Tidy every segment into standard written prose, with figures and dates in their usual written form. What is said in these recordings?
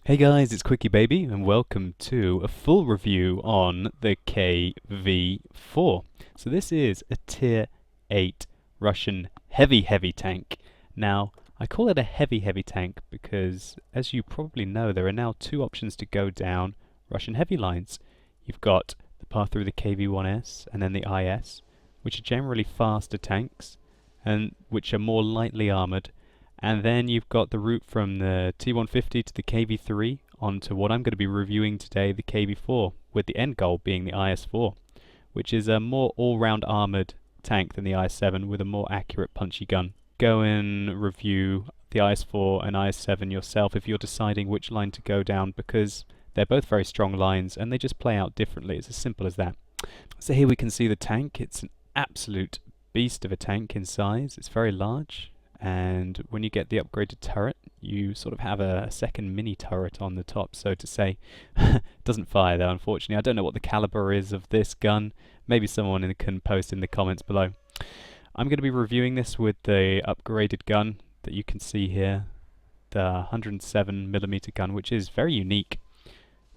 Hey guys, it's QuickyBaby and welcome to a full review on the KV-4. So this is a Tier 8 Russian heavy tank. Now, I call it a heavy tank because, as you probably know, there are now two options to go down Russian heavy lines. You've got the path through the KV-1S and then the IS, which are generally faster tanks and which are more lightly armoured. And then you've got the route from the T150 to the KV-3 onto what I'm going to be reviewing today, the KV-4, with the end goal being the IS-4, which is a more all-round armoured tank than the IS-7 with a more accurate punchy gun. Go and review the IS-4 and IS-7 yourself if you're deciding which line to go down, because they're both very strong lines and they just play out differently. It's as simple as that. So here we can see the tank. It's an absolute beast of a tank in size. It's very large. And when you get the upgraded turret, you sort of have a second mini turret on the top, so to say. Doesn't fire though, unfortunately. I don't know what the caliber is of this gun. Maybe someone can post in the comments below. I'm going to be reviewing this with the upgraded gun that you can see here, the 107mm gun, which is very unique.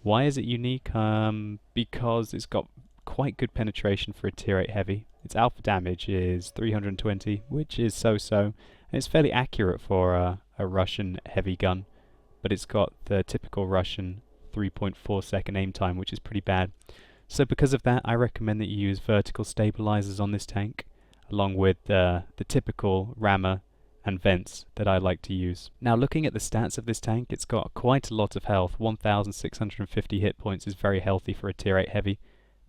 Why is it unique? Because it's got quite good penetration for a Tier 8 heavy. Its alpha damage is 320, which is so-so. And it's fairly accurate for a Russian heavy gun, but it's got the typical Russian 3.4 second aim time, which is pretty bad. So because of that, I recommend that you use vertical stabilizers on this tank, along with the typical rammer and vents that I like to use. Now, looking at the stats of this tank, it's got quite a lot of health. 1,650 hit points is very healthy for a Tier 8 heavy.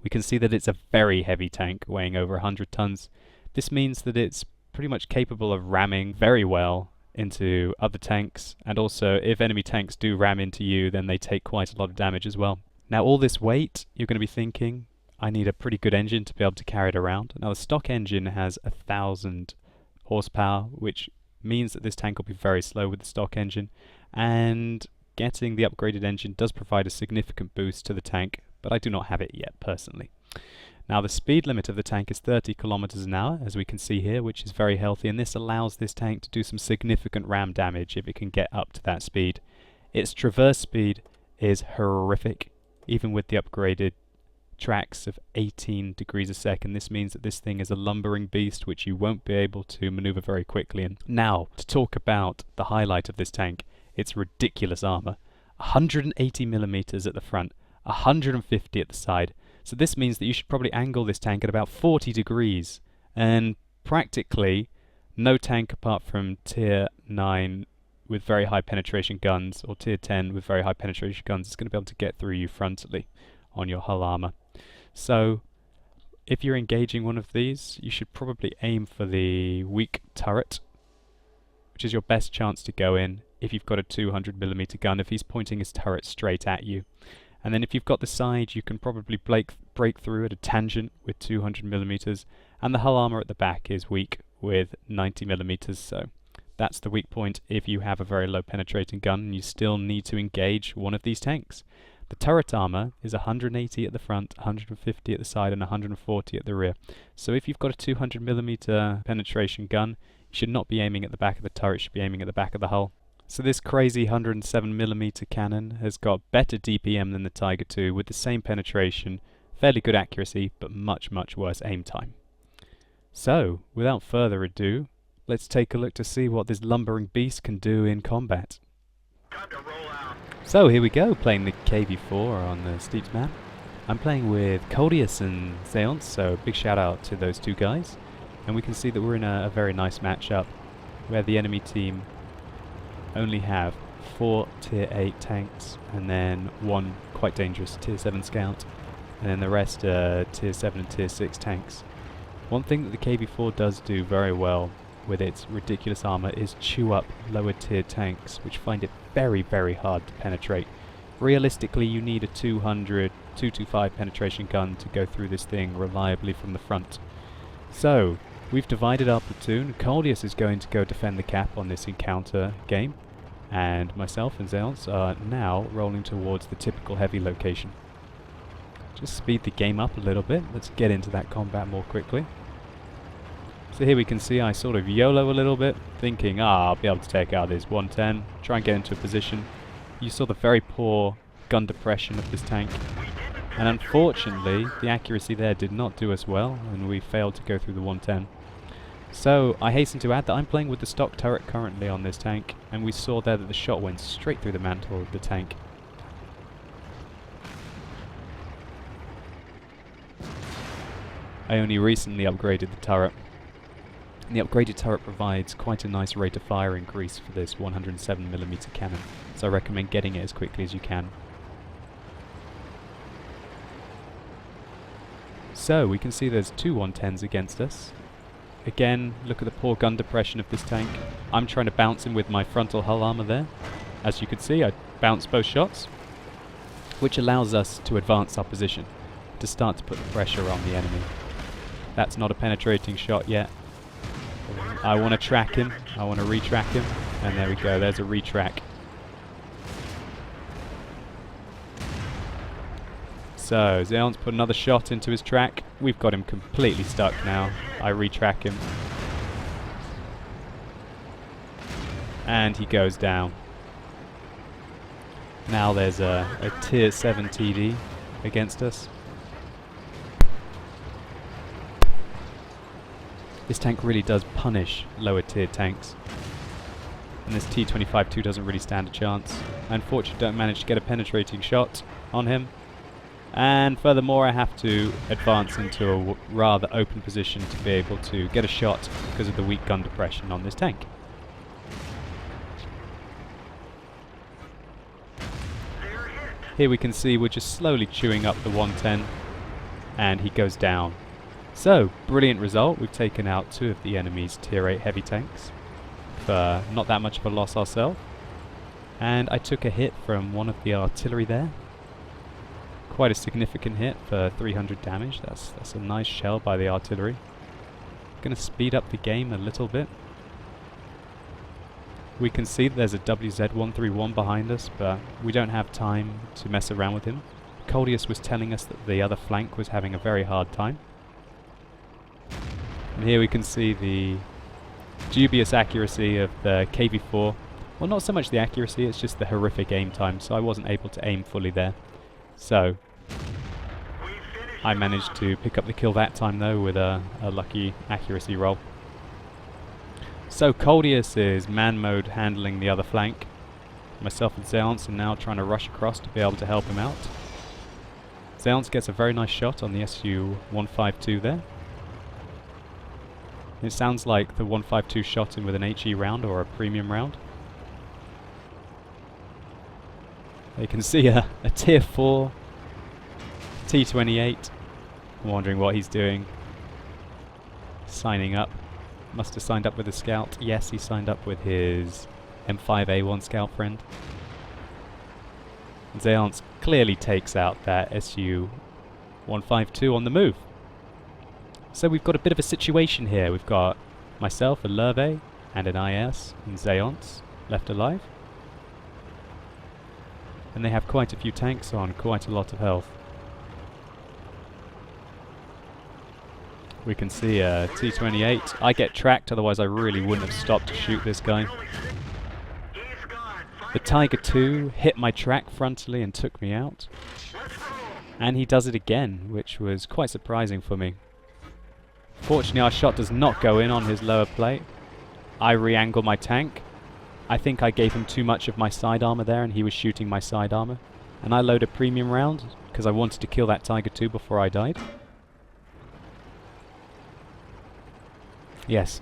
We can see that it's a very heavy tank, weighing over 100 tons. This means that it's pretty much capable of ramming very well into other tanks, and also if enemy tanks do ram into you, then they take quite a lot of damage as well. Now, all this weight, you're going to be thinking, I need a pretty good engine to be able to carry it around. Now, the stock engine has 1,000 horsepower, which means that this tank will be very slow with the stock engine, and getting the upgraded engine does provide a significant boost to the tank, but I do not have it yet personally. Now, the speed limit of the tank is 30 kilometers an hour, as we can see here, which is very healthy, and this allows this tank to do some significant ram damage if it can get up to that speed. Its traverse speed is horrific, even with the upgraded tracks of 18 degrees a second. This means that this thing is a lumbering beast, which you won't be able to maneuver very quickly in. Now, to talk about the highlight of this tank, its ridiculous armor. 180mm at the front, 150 at the side. So this means that you should probably angle this tank at about 40 degrees, and practically no tank apart from Tier 9 with very high penetration guns or Tier 10 with very high penetration guns is going to be able to get through you frontally on your hull armor. So if you're engaging one of these, you should probably aim for the weak turret, which is your best chance to go in if you've got a 200mm gun, if he's pointing his turret straight at you. And then if you've got the side, you can probably break through at a tangent with 200mm, and the hull armor at the back is weak with 90mm, so that's the weak point if you have a very low penetrating gun and you still need to engage one of these tanks. The turret armor is 180 at the front, 150 at the side, and 140 at the rear. So if you've got a 200mm penetration gun, you should not be aiming at the back of the turret, you should be aiming at the back of the hull. So this crazy 107mm cannon has got better DPM than the Tiger II with the same penetration, fairly good accuracy, but much worse aim time. So, without further ado, let's take a look to see what this lumbering beast can do in combat. So here we go, playing the KV-4 on the Steeps map. I'm playing with Codius and Zeonce, so big shout out to those two guys. And we can see that we're in a very nice matchup, where the enemy team only have 4 Tier 8 tanks, and then 1 quite dangerous Tier 7 scout, and then the rest are Tier 7 and Tier 6 tanks. One thing that the KV-4 does do very well with its ridiculous armor is chew up lower tier tanks, which find it very hard to penetrate. Realistically, you need a 225 penetration gun to go through this thing reliably from the front. So, we've divided our platoon. Codius is going to go defend the cap on this encounter game, and myself and Zeonce are now rolling towards the typical heavy location. Just speed the game up a little bit. Let's get into that combat more quickly. So here we can see I sort of YOLO a little bit, thinking, I'll be able to take out this 110, try and get into a position. you saw the very poor gun depression of this tank. And unfortunately, the accuracy there did not do us well, and we failed to go through the 110. So, I hasten to add that I'm playing with the stock turret currently on this tank, and we saw there that the shot went straight through the mantle of the tank. I only recently upgraded the turret. And the upgraded turret provides quite a nice rate of fire increase for this 107mm cannon, so I recommend getting it as quickly as you can. So, we can see there's two 110s against us. Again, look at the poor gun depression of this tank. I'm trying to bounce him with my frontal hull armor there. As you can see, I bounced both shots, which allows us to advance our position, to start to put the pressure on the enemy. That's not a penetrating shot yet. I want to track him, I want to retrack him, and there we go, there's a retrack. So, Zeon's put another shot into his track. We've got him completely stuck now. I retrack him. And he goes down. Now there's a tier 7 TD against us. This tank really does punish lower tier tanks. And this T-25-2 doesn't really stand a chance. I unfortunately don't manage to get a penetrating shot on him. And furthermore, I have to advance into a rather open position to be able to get a shot because of the weak gun depression on this tank. Here we can see we're just slowly chewing up the 110, and he goes down. So, brilliant result. We've taken out two of the enemy's tier 8 heavy tanks for not that much of a loss ourselves. And I took a hit from one of the artillery there. Quite a significant hit for 300 damage. That's a nice shell by the artillery. Going to speed up the game a little bit. We can see that there's a WZ-131 behind us, but we don't have time to mess around with him. Coldius was telling us that the other flank was having a very hard time. And here we can see the dubious accuracy of the KV-4. Well, not so much the accuracy, it's just the horrific aim time, so I wasn't able to aim fully there. So, I managed to pick up the kill that time though with a lucky accuracy roll. So Coldius is man mode handling the other flank. Myself and Zeonce are now trying to rush across to be able to help him out. Zeonce gets a very nice shot on the Su-152 there. It sounds like the 152 shot him with an HE round or a premium round. You can see a tier 4 T-28. I'm wondering what he's doing. Signing up. Must have signed up with a scout. Yes, he signed up with his M5A1 scout friend. Zeonce clearly takes out that Su-152 on the move. So we've got a bit of a situation here. We've got myself, a Lerve, and an IS, and Zeonce left alive. And they have quite a few tanks on, quite a lot of health. We can see a T-28. I get tracked, otherwise I really wouldn't have stopped to shoot this guy. The Tiger II hit my track frontally and took me out. And he does it again, which was quite surprising for me. Fortunately, our shot does not go in on his lower plate. I re-angle my tank. I think I gave him too much of my side armor there, and he was shooting my side armor. And I load a premium round, because I wanted to kill that Tiger II before I died. Yes.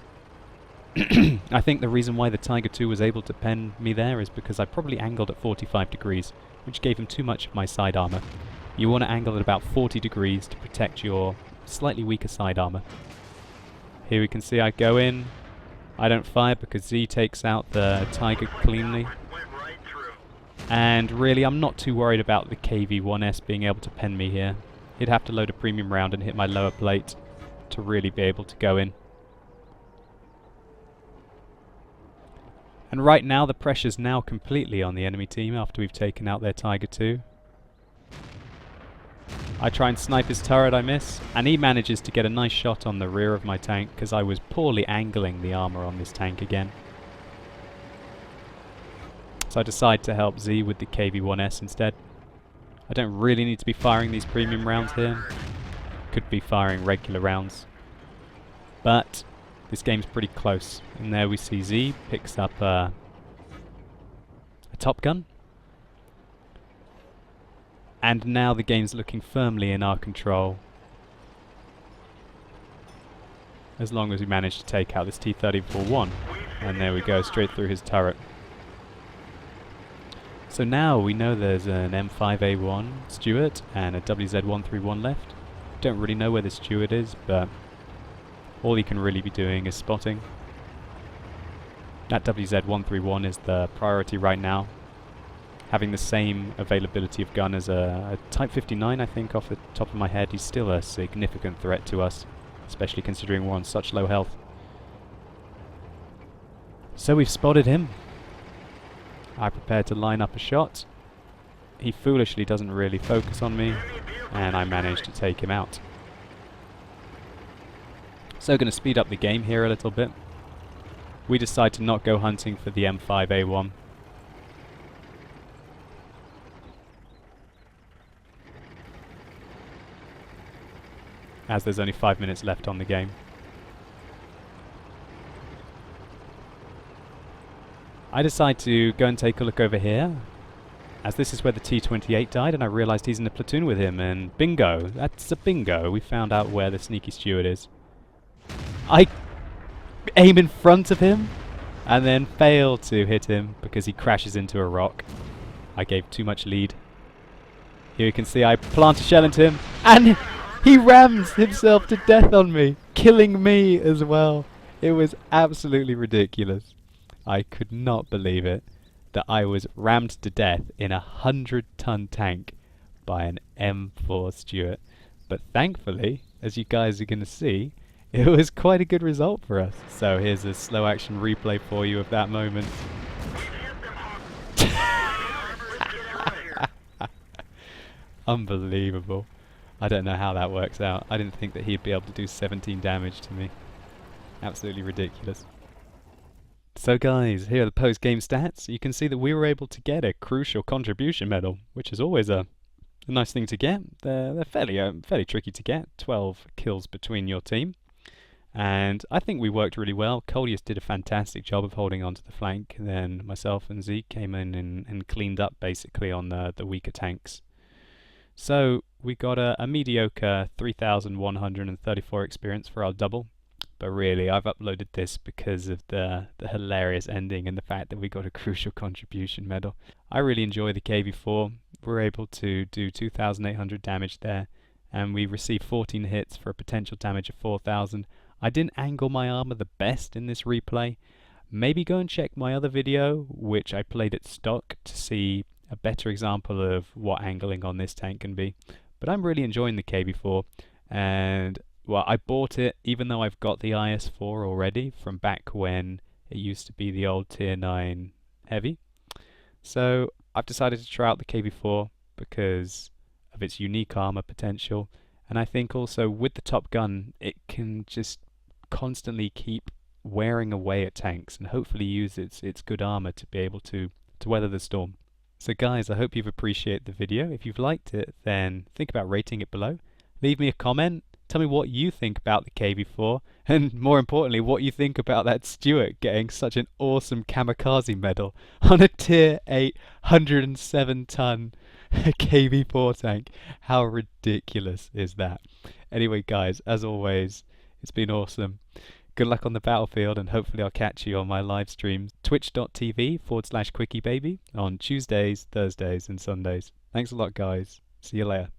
I think the reason why the Tiger II was able to pen me there is because I probably angled at 45 degrees, which gave him too much of my side armor. You want to angle at about 40 degrees to protect your slightly weaker side armor. Here we can see I go in. I don't fire because Z takes out the Tiger cleanly. And really, I'm not too worried about the KV-1S being able to pen me here. He'd have to load a premium round and hit my lower plate to really be able to go in. And right now, the pressure's now completely on the enemy team after we've taken out their Tiger II. I try and snipe his turret, I miss, and he manages to get a nice shot on the rear of my tank because I was poorly angling the armor on this tank again. So I decide to help Z with the KV-1S instead. I don't really need to be firing these premium rounds here. Could be firing regular rounds. But this game's pretty close. And there we see Z picks up a top gun. And now the game's looking firmly in our control. As long as we manage to take out this T-34-1. And there we go, straight through his turret. So now we know there's an M5A1 Stuart and a WZ-131 left. Don't really know where the Stuart is, but all he can really be doing is spotting. That WZ-131 is the priority right now. Having the same availability of gun as a Type 59, I think, off the top of my head, he's still a significant threat to us, especially considering we're on such low health. So we've spotted him. I prepare to line up a shot. He foolishly doesn't really focus on me, and I manage to take him out. So going to speed up the game here a little bit. We decide to not go hunting for the M5A1. As there's only 5 minutes left on the game. I decide to go and take a look over here, as this is where the T-28 died, and I realised he's in a platoon with him, and bingo, that's a bingo, we found out where the sneaky Stuart is. I aim in front of him, and then fail to hit him because he crashes into a rock. I gave too much lead. Here you can see I plant a shell into him, and he rams himself to death on me, killing me as well. It was absolutely ridiculous. I could not believe it, that I was rammed to death in a 100-ton tank by an M4 Stuart. But thankfully, as you guys are going to see, it was quite a good result for us. So here's a slow action replay for you of that moment. Unbelievable. I don't know how that works out. I didn't think that he'd be able to do 17 damage to me. Absolutely ridiculous. So guys, here are the post-game stats. You can see that we were able to get a crucial contribution medal, which is always a nice thing to get. They're fairly tricky to get. 12 kills between your team. And I think we worked really well. Colius did a fantastic job of holding onto the flank. And then myself and Zeke came in and cleaned up basically on the weaker tanks. So we got a mediocre 3,134 experience for our double. But really, I've uploaded this because of the hilarious ending and the fact that we got a crucial contribution medal. I really enjoy the KV-4. We're able to do 2,800 damage there, and we received 14 hits for a potential damage of 4,000. I didn't angle my armor the best in this replay. Maybe go and check my other video, which I played at stock, to see a better example of what angling on this tank can be. But I'm really enjoying the KV-4, and well, I bought it even though I've got the IS-4 already from back when it used to be the old Tier 9 Heavy. So I've decided to try out the KV-4 because of its unique armor potential, and I think also with the top gun it can just constantly keep wearing away at tanks and hopefully use its good armor to be able to weather the storm. So guys, I hope you've appreciated the video. If you've liked it, then think about rating it below. Leave me a comment. Tell me what you think about the KV-4, and more importantly, what you think about that Stuart getting such an awesome kamikaze medal on a Tier 8 107-ton KV-4 tank. How ridiculous is that? Anyway guys, as always, it's been awesome. Good luck on the battlefield, and hopefully I'll catch you on my live streams, twitch.tv/QuickyBaby on Tuesdays, Thursdays and Sundays. Thanks a lot guys. See you later.